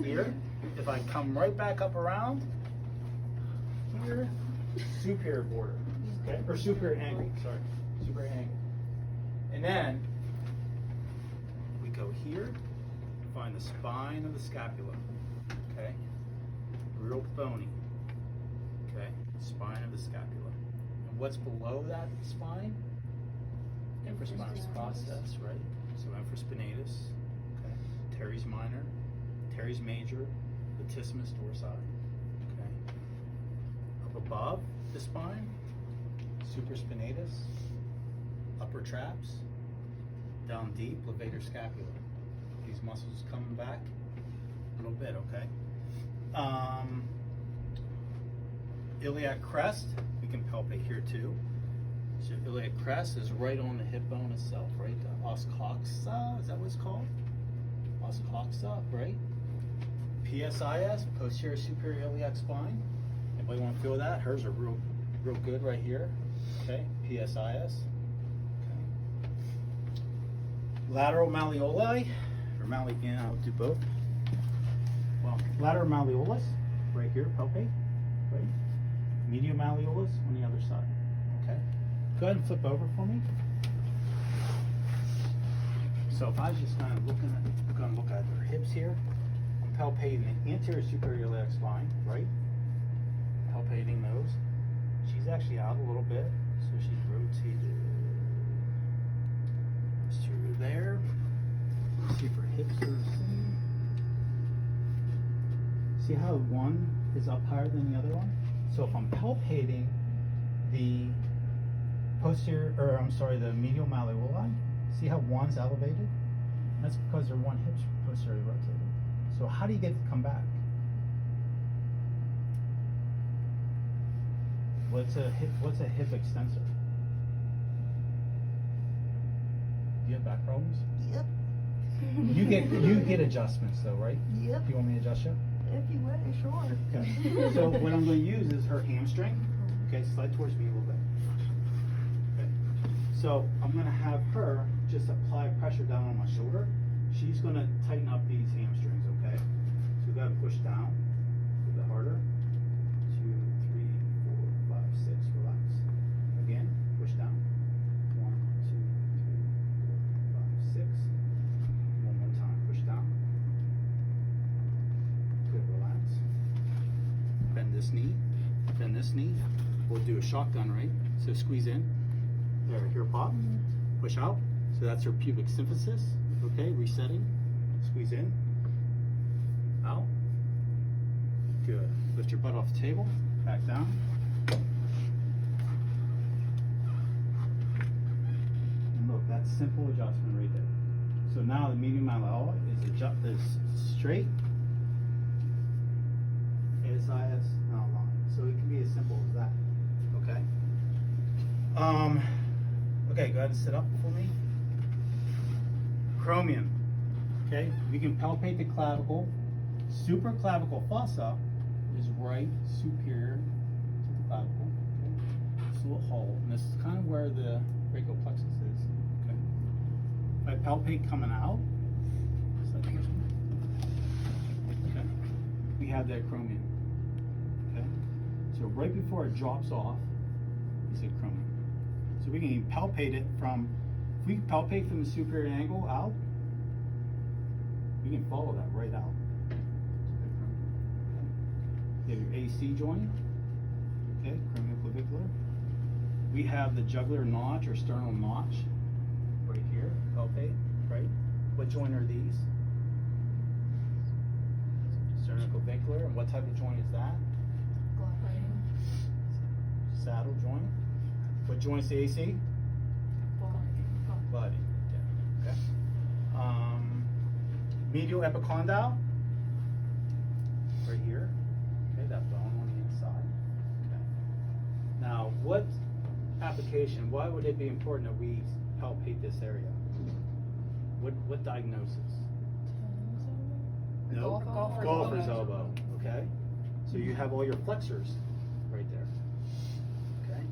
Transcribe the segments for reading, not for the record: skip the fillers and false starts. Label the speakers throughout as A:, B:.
A: here. If I come right back up around here, superior border, okay, or superior angle. Sorry, superior angle. And then we go here, find the spine of the scapula. Okay, real bony. Okay, spine of the scapula. And what's below that spine? Infraspinous process, right? So infraspinatus, okay, teres minor, teres major, latissimus dorsi, okay. Up above the spine, supraspinatus, upper traps, down deep, levator scapula. These muscles coming back a little bit, okay. Iliac crest, we can palpate here too. So iliac crest is right on the hip bone itself, right? The os coxa, is that what it's called? Os coxa, right? PSIS, posterior superior iliac spine. Anybody want to feel that? Hers are real good right here. Okay, PSIS. Okay. Lateral malleoli, or again, I'll do both. Well, lateral malleolus, right here, palpate, right? Medial malleolus on the other side. Okay. Go ahead and flip over for me. So if I was just kind of look at their hips here, I'm palpating the anterior superior iliac spine, right? Palpating those. She's actually out a little bit, so she's rotated through there. See if her hips are the same. See how one is up higher than the other one? So if I'm palpating the the medial malleoli, see how one's elevated? That's because their one hip's posteriorly rotated. So how do you get it to come back? What's a hip extensor? Do you have back problems?
B: Yep.
A: You get adjustments though, right?
B: Yep.
A: Do you want me to adjust you?
B: If you would, sure.
A: Okay. So what I'm going to use is her hamstring. Okay, slide towards me a little bit. Okay. So I'm going to have her just apply pressure down on my shoulder. She's going to tighten up these hamstrings. Okay. So we got to push down a little bit harder. 2, 3, 4, 5, 6. Relax. Again, push down. 1, 2, 3, 4, 5, 6. One more time. Push down. Good, relax. Bend this knee. Bend this knee. We'll do a shotgun, right? So squeeze in. There, here, pop. Push out. So that's her pubic symphysis. Okay, resetting. Squeeze in. Out. Good. Lift your butt off the table. Back down. And look, that's simple adjustment right there. So now the medial malleoli is straight. ASIS, not line. So it can be as simple as that. Okay. Okay, go ahead and sit up for me. Chromium. Okay, we can palpate the clavicle. Supraclavicle fossa is right superior to the clavicle. Okay. This little hole, and this is kind of where the brachial plexus is. Okay. If I palpate coming out, okay, we have that chromium. Okay, so right before it drops off, we say chromium. So we can palpate it from, if we palpate from the superior angle out, we can follow that right out. You have your AC joint, okay, cranioclavicular. We have the jugular notch or sternal notch right here, palpate, right? What joint are these? Sternoclavicular, and what type of joint is that? Saddle joint. What joint's the AC? Body. Yeah. Okay. Medial epicondyle. Right here. Okay, that bone on the inside. Okay. Now, what application? Why would it be important that we palpate this area? What diagnosis? No. Golfer's elbow. Okay. So you have all your flexors right there. Okay.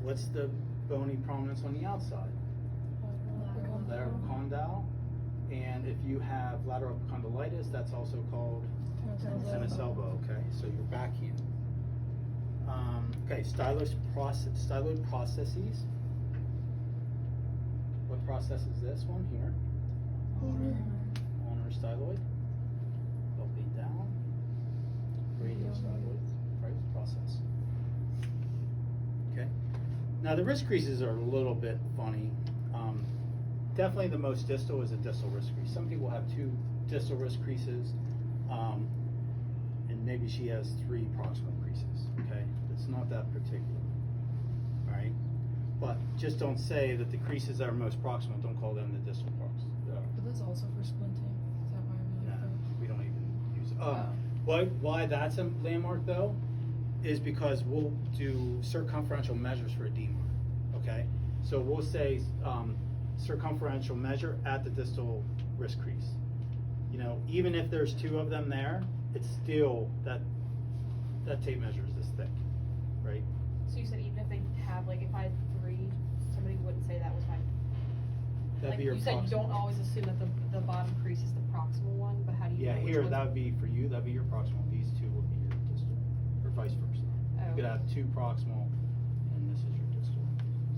A: What's the bony prominence on the outside? Lateral condyle And if you have lateral condylitis, that's also called tennis elbow, okay? So your backhand. Okay, styloid processes. What process is this one here? Ulnar styloid. Palpate down. Radial styloid, right? Process. Okay. Now the wrist creases are a little bit funny. Definitely the most distal is a distal wrist crease. Some people have 2 distal wrist creases, and maybe she has 3 proximal creases. Okay, it's not that particular. All right, but just don't say that the creases that are most proximal. Don't call them the distal parts.
B: But that's also for splinting. Is that why we
A: No,
B: have
A: we don't even use it. Why that's a landmark though, is because we'll do circumferential measures for edema. Okay, so we'll say circumferential measure at the distal wrist crease. You know, even if there's 2 of them there, it's still that tape measure is this thick, right?
C: So you said even if they have, like, if I had 3, somebody wouldn't say that was my.
A: That'd
C: Like
A: be your
C: you said, you
A: proximal.
C: don't always assume that the bottom crease is the proximal one, but how do you
A: Yeah,
C: know which
A: here
C: one's-
A: that would be for you. That'd be your proximal. These 2 would be your distal, or vice versa.
C: Oh,
A: You could
C: okay.
A: have 2 proximal, and this is your distal.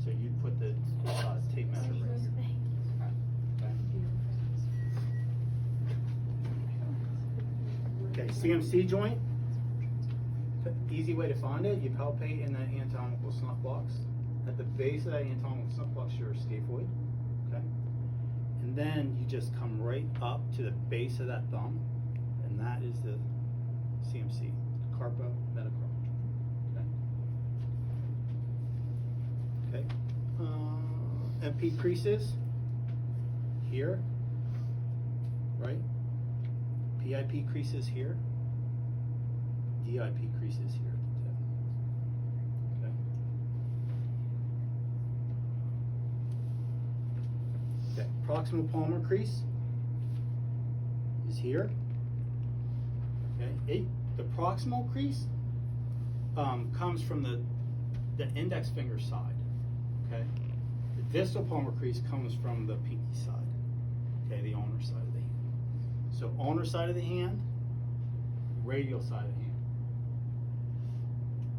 A: So you'd put the tape measure right here. Okay, CMC joint. Easy way to find it, you palpate in the anatomical snuff box. At the base of that anatomical snuff box, your scaphoid. Okay? And then you just come right up to the base of that thumb, and that is the CMC, carpo metacromial. Okay? Okay. MP creases here, right? PIP creases here. DIP creases here at the tip. Okay. Okay. Proximal palmar crease is here. Okay. The proximal crease comes from the index finger side. Okay. The distal palmar crease comes from the pinky side. Okay, the ulnar side of the hand. So ulnar side of the hand, radial side of the hand.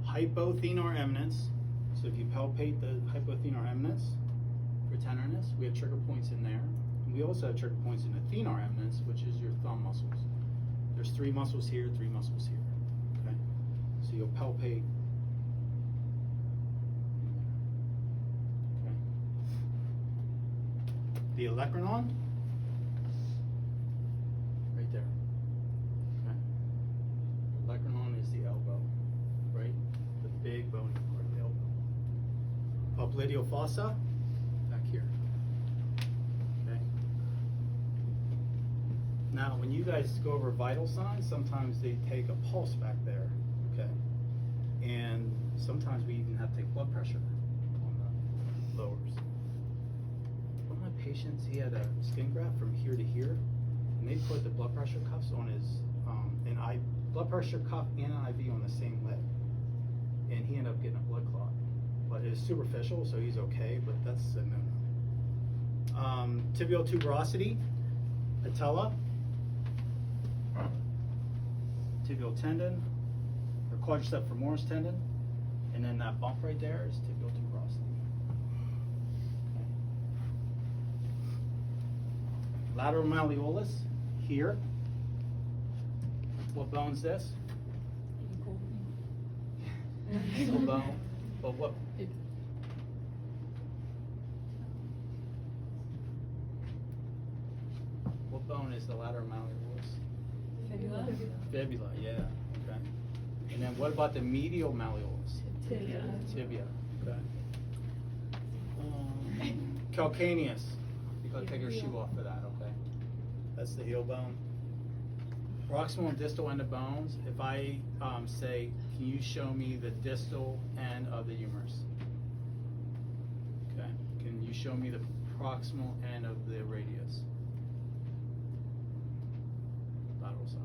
A: Hypothenar eminence. So if you palpate the hypothenar eminence for tenderness, we have trigger points in there. And we also have trigger points in the thenar eminence, which is your thumb muscles. There's 3 muscles here, 3 muscles here. Okay? So you'll palpate. Okay. The olecranon, right there. Okay. Olecranon is the elbow, right? The big bony part of the elbow. Popliteal fossa, back here. Okay. Now, when you guys go over vital signs, sometimes they take a pulse back there, okay? And sometimes we even have to take blood pressure on the lowers. One of my patients, he had a skin graft from here to here, and they put the blood pressure cuffs on his, blood pressure cuff and an IV on the same leg, and he ended up getting a blood clot. But it's superficial, so he's okay, but that's a no-no. Tibial tuberosity, patella, tibial tendon, or quadricep femoris tendon, and then that bump right there is tibial tuberosity. Okay. Lateral malleolus, here. What bone's this? Ankle bone. But what? What bone is the lateral malleolus?
B: Fibula.
A: Fibula, yeah. Okay. And then what about the medial malleolus?
B: Tibia.
A: Tibia. Okay. Calcaneus. You gotta take your shoe off for that. Okay. That's the heel bone. Proximal and distal end of bones. If I say, can you show me the distal end of the humerus? Okay. Can you show me the proximal end of the radius? Lateral side.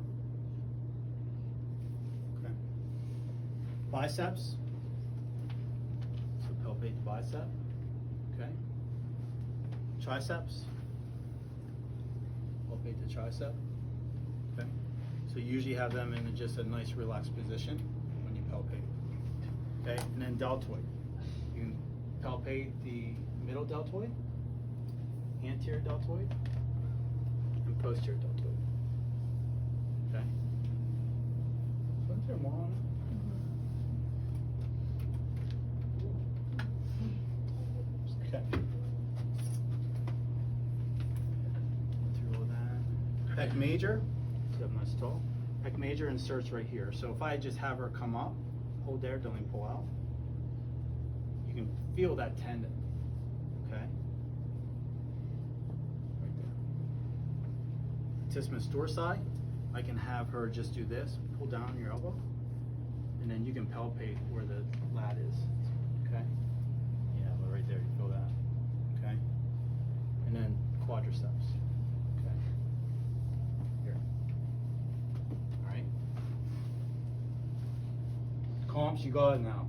A: Okay. Biceps. So palpate the bicep. Okay. Triceps. palpate the tricep. Okay. So you usually have them in just a nice relaxed position when you palpate. Okay, and then deltoid. You can palpate the middle deltoid, anterior deltoid, and posterior deltoid. Okay. So is there more on it? Okay. Through all that. Pec major, sit nice tall. Pec major inserts right here. So if I just have her come up, hold there, don't even pull out. You can feel that tendon. Okay. Right there. Latissimus dorsi, I can have her just do this, pull down your elbow, and then you can palpate where the lat is. Okay. Yeah, but right there, you feel that. Okay. And then quadriceps. Okay. Here. All right. Comps, you got it now.